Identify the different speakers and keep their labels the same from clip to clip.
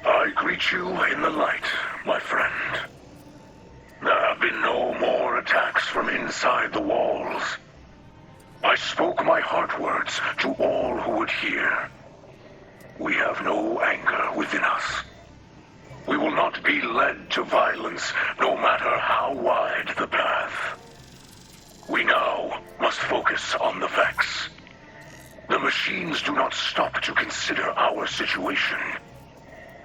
Speaker 1: I greet you in the light, my friend. There have been no more attacks from inside the walls. I spoke my heart words to all who would hear. We have no anger within us. We will not be led to violence, no matter how wide the path. We now must focus on the Vex. The machines do not stop to consider our situation,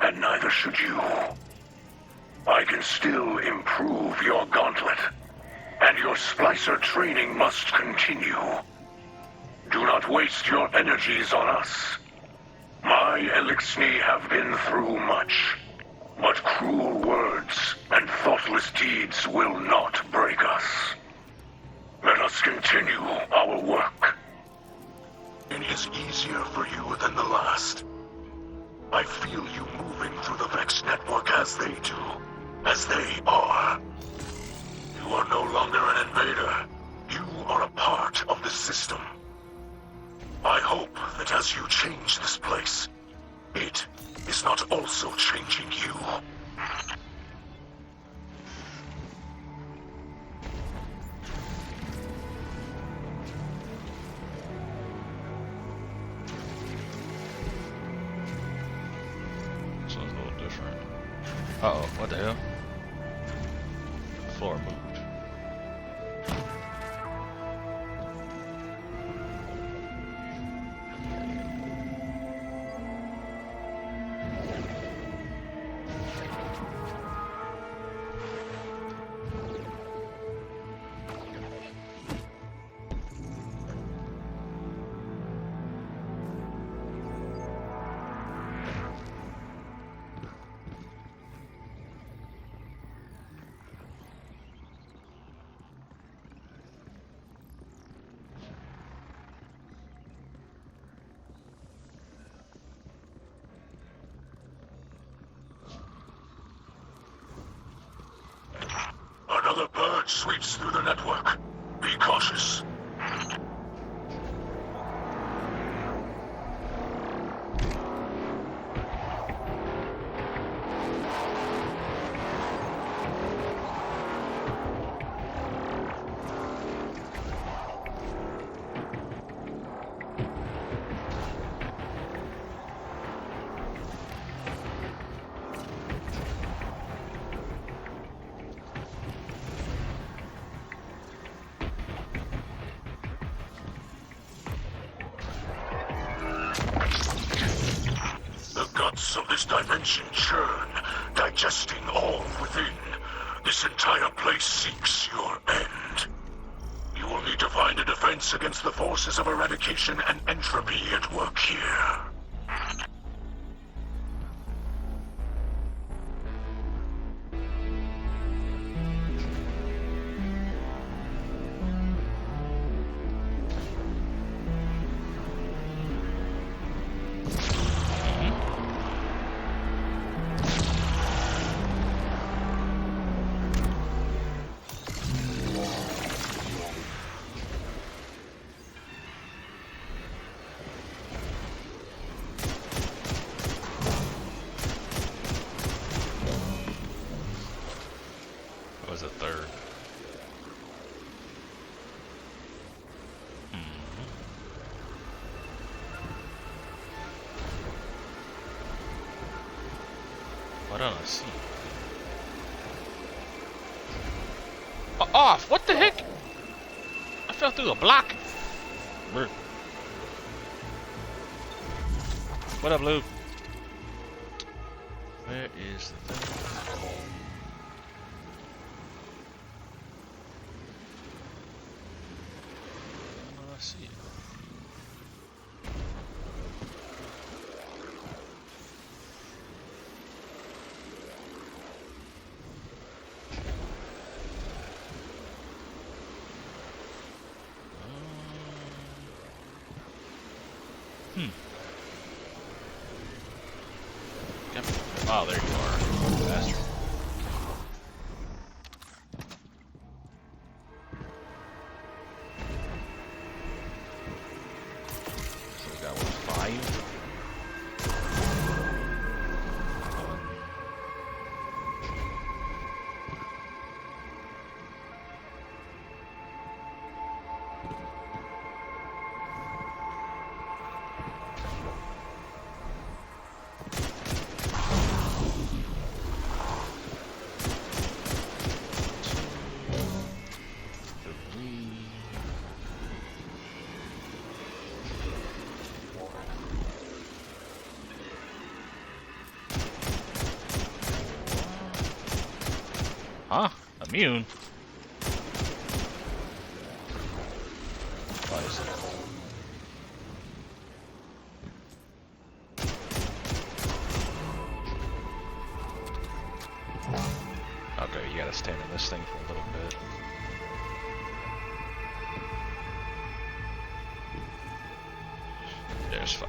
Speaker 1: and neither should you. I can still improve your gauntlet, and your Splicer training must continue. Do not waste your energies on us. My Elixni have been through much, but cruel words and thoughtless deeds will not break us. Let us continue our work. It is easier for you than the last. I feel you moving through the Vex network as they do, as they are. You are no longer an invader. You are a part of the system. I hope that as you change this place, it is not also changing you.
Speaker 2: Sounds a little different. Uh-oh, what the hell? The floor moved.
Speaker 1: Another purge sweeps through the network. Be cautious. The guts of this dimension churn, digesting all within. This entire place seeks your end. You will need to find a defense against the forces of eradication and entropy at work here.
Speaker 2: What was the third? What don't I see? Off! What the heck? I fell through a block. Brr. What up, Lou? Where is the thing? I see it. Oh, there you are, bastard. So we got what, 5? immune? Why is it? Okay, you gotta stand in this thing for a little bit. There's 5.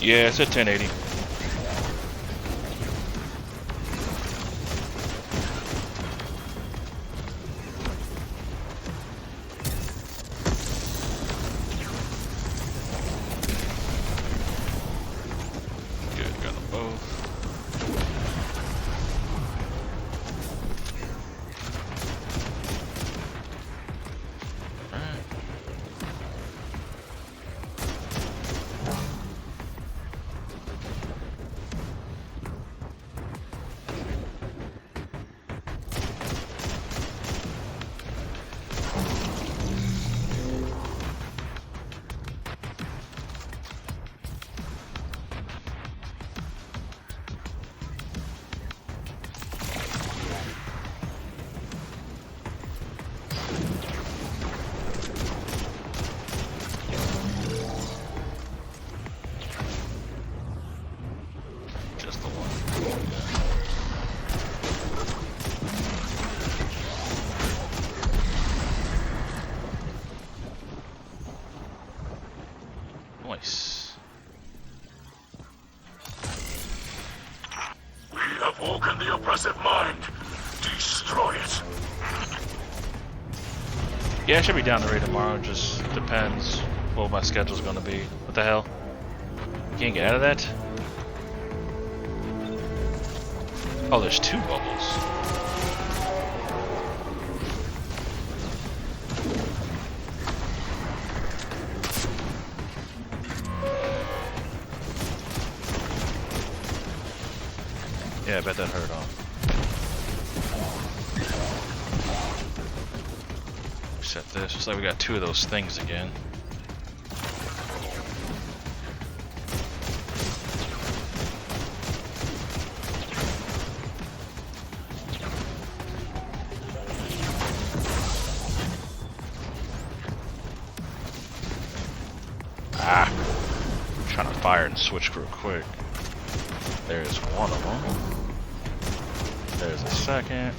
Speaker 2: Yeah, it's a 1080. Good, got them both. Nice.
Speaker 1: We have woken the oppressive mind. Destroy it.
Speaker 2: Yeah, I should be down the raid tomorrow. Just depends what my schedule's gonna be. What the hell? You can't get out of that? Oh, there's 2 bubbles. Yeah, I bet that hurt, huh? Set this. Looks like we got 2 of those things again. Ah! I'm trying to fire and switch real quick. There's one of them. There's a second.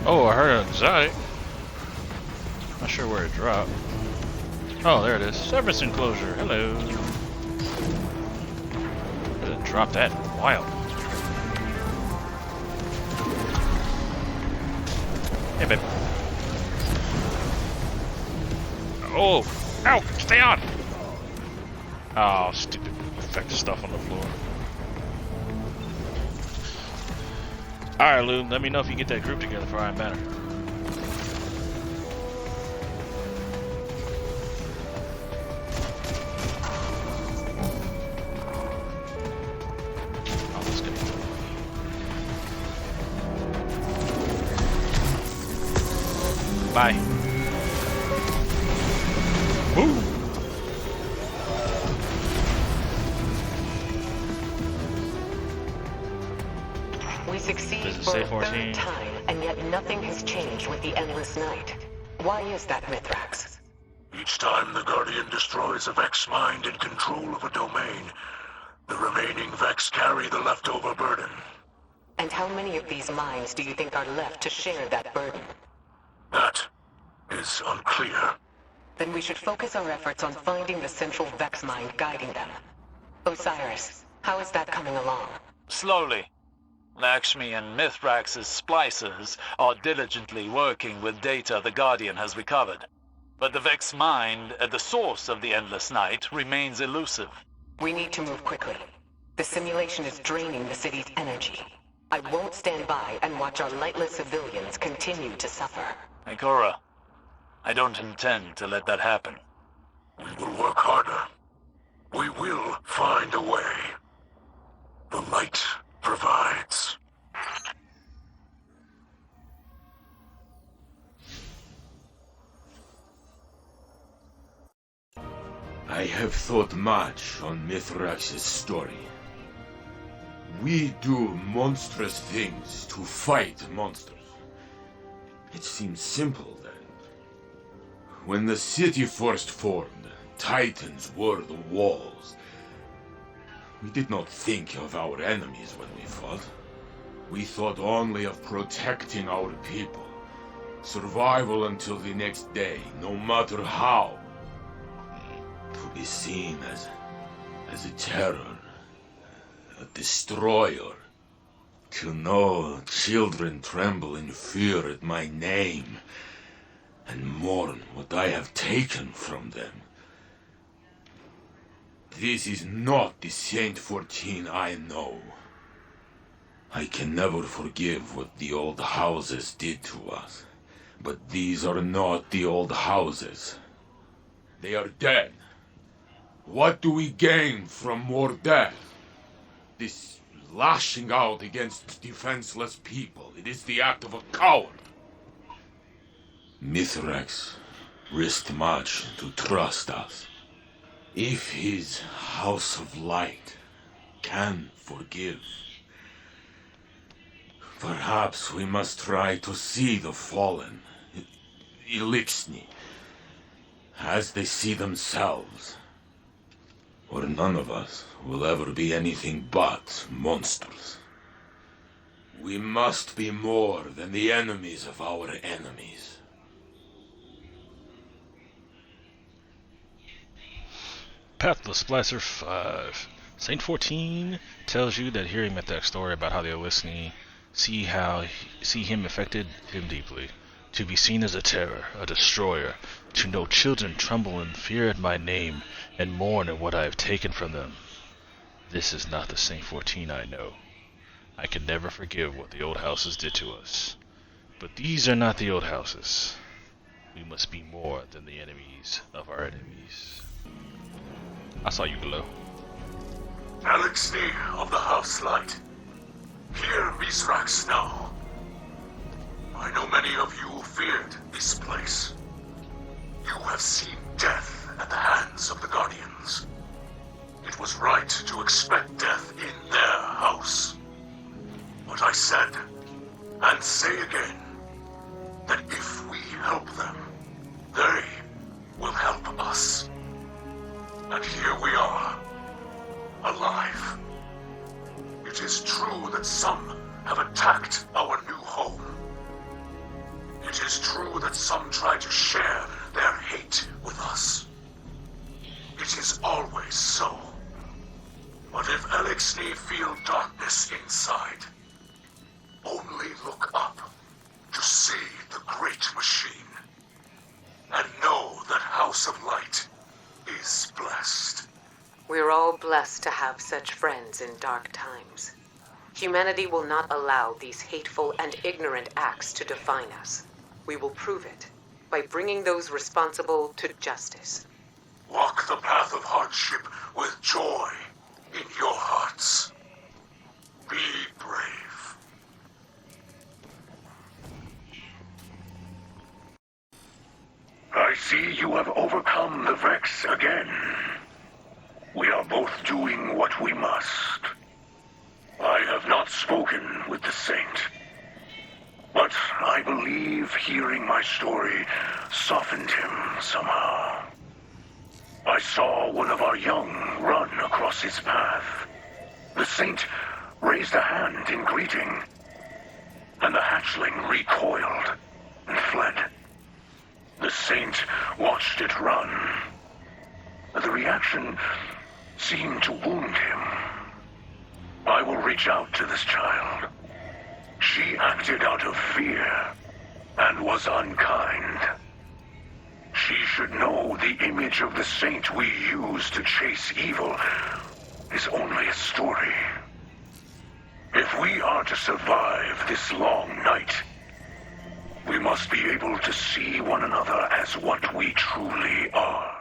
Speaker 2: Oh, I heard an exotic. Not sure where it dropped. Oh, there it is. Service enclosure. Hello. Didn't drop that in a while. Hey, babe. Oh! Ow! Stay on! Oh, stupid effect stuff on the floor. Alright, Lou, let me know if you get that group together for Iron Banner. Oh, that's good. Bye. Woo!
Speaker 3: We succeed for a 3rd time, and yet nothing has changed with the Endless Night. Why is that, Mithrax?
Speaker 1: Each time the Guardian destroys a Vex mind in control of a domain, the remaining Vex carry the leftover burden.
Speaker 3: And how many of these minds do you think are left to share that burden?
Speaker 1: That is unclear.
Speaker 3: Then we should focus our efforts on finding the central Vex mind guiding them. Osiris, how is that coming along?
Speaker 4: Slowly. Lakshmi and Mithrax's splicers are diligently working with data the Guardian has recovered. But the Vex mind, at the source of the Endless Night, remains elusive.
Speaker 3: We need to move quickly. The simulation is draining the city's energy. I won't stand by and watch our lightless civilians continue to suffer.
Speaker 4: Ikora, I don't intend to let that happen.
Speaker 1: We will work harder. We will find a way. The light provides.
Speaker 5: I have thought much on Mithrax's story. We do monstrous things to fight monsters. It seems simple then. When the city first formed, Titans were the walls. We did not think of our enemies when we fought. We thought only of protecting our people. Survival until the next day, no matter how. To be seen as a terror, a destroyer. To know children tremble in fear at my name and mourn what I have taken from them. This is not the Saint 14 I know. I can never forgive what the old houses did to us. But these are not the old houses. They are dead. What do we gain from more death? This lashing out against defenseless people. It is the act of a coward. Mithrax risked much to trust us. If his House of Light can forgive, perhaps we must try to see the fallen, Elixni, as they see themselves. Or none of us will ever be anything but monsters. We must be more than the enemies of our enemies.
Speaker 2: Path of the Splicer 5. Saint 14 tells you that hearing Mithrax's story about how the Olisni see him affected him deeply. To be seen as a terror, a destroyer, to know children tremble in fear at my name and mourn at what I have taken from them. This is not the Saint 14 I know. I can never forgive what the old houses did to us. But these are not the old houses. We must be more than the enemies of our enemies. I saw you glow.
Speaker 1: Elixni of the House Light. Hear Mithrax now. I know many of you feared this place. You have seen death at the hands of the Guardians. It was right to expect death in their house. But I said, and say again, that if we help them, they will help us. And here we are, alive. It is true that some have attacked our new home. It is true that some try to share their hate with us. It is always so. But if Elixni feel darkness inside, only look up to see the great machine. And know that House of Light is blessed.
Speaker 3: We're all blessed to have such friends in dark times. Humanity will not allow these hateful and ignorant acts to define us. We will prove it by bringing those responsible to justice.
Speaker 1: Walk the path of hardship with joy in your hearts. Be brave. I see you have overcome the Vex again. We are both doing what we must. I have not spoken with the Saint, but I believe hearing my story softened him somehow. I saw one of our young run across his path. The Saint raised a hand in greeting, and the hatchling recoiled and fled. The saint watched it run. The reaction seemed to wound him. I will reach out to this child. She acted out of fear and was unkind. She should know the image of the saint we use to chase evil is only a story. If we are to survive this long night, we must be able to see one another as what we truly are.